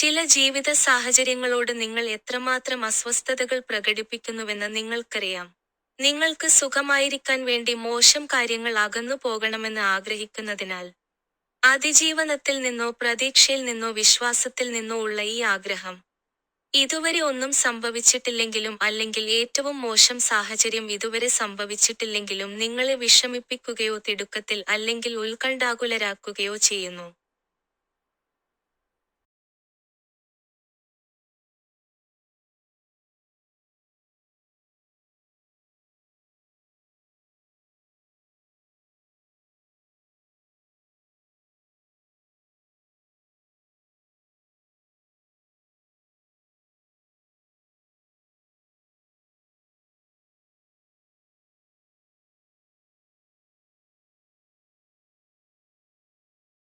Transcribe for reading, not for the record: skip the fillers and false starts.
ചില ജീവിത സാഹചര്യങ്ങളോട് നിങ്ങൾ എത്രമാത്രം അസ്വസ്ഥതകൾ പ്രകടിപ്പിക്കുന്നുവെന്ന് നിങ്ങൾക്കറിയാം. നിങ്ങൾക്ക് സുഖമായിരിക്കാൻ വേണ്ടി മോശം കാര്യങ്ങൾ അകന്നു പോകണമെന്ന് ആഗ്രഹിക്കുന്നതിനാൽ. അതിജീവനത്തിൽ നിന്നോ പ്രതീക്ഷയിൽ നിന്നോ വിശ്വാസത്തിൽ നിന്നോ ഉള്ള ഈ ആഗ്രഹം. ഇതുവരെ ഒന്നും സംഭവിച്ചിട്ടില്ലെങ്കിലും അല്ലെങ്കിൽ ഏറ്റവും മോശം സാഹചര്യം ഇതുവരെ സംഭവിച്ചിട്ടില്ലെങ്കിലും നിങ്ങളെ വിഷമിപ്പിക്കുകയോ തിടുക്കത്തിൽ അല്ലെങ്കിൽ ഉത്കണ്ഠാകുലരാക്കുകയോ ചെയ്യുന്നു.